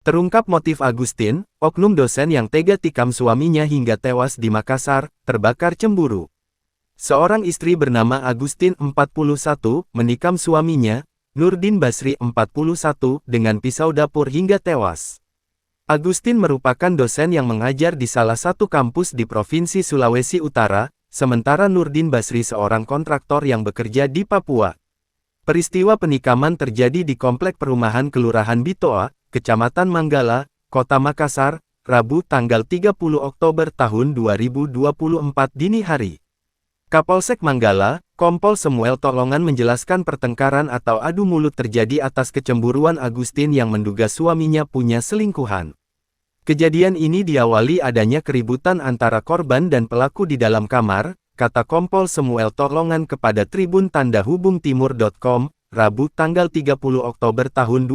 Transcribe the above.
Terungkap motif Agustin, oknum dosen yang tega tikam suaminya hingga tewas di Makassar, terbakar cemburu. Seorang istri bernama Agustin 41, menikam suaminya, Nurdin Basri 41, dengan pisau dapur hingga tewas. Agustin merupakan dosen yang mengajar di salah satu kampus di Provinsi Sulawesi Utara, sementara Nurdin Basri seorang kontraktor yang bekerja di Papua. Peristiwa penikaman terjadi di Komplek Perumahan Kelurahan Bitoa, Kecamatan Manggala, Kota Makassar, Rabu tanggal 30 Oktober tahun 2024 dini hari. Kapolsek Manggala, Kompol Samuel Tolongan menjelaskan pertengkaran atau adu mulut terjadi atas kecemburuan Agustin yang menduga suaminya punya selingkuhan. Kejadian ini diawali adanya keributan antara korban dan pelaku di dalam kamar, kata Kompol Samuel Tolongan kepada Tribun Tanda Hubung Timur.com, Rabu tanggal 30 Oktober tahun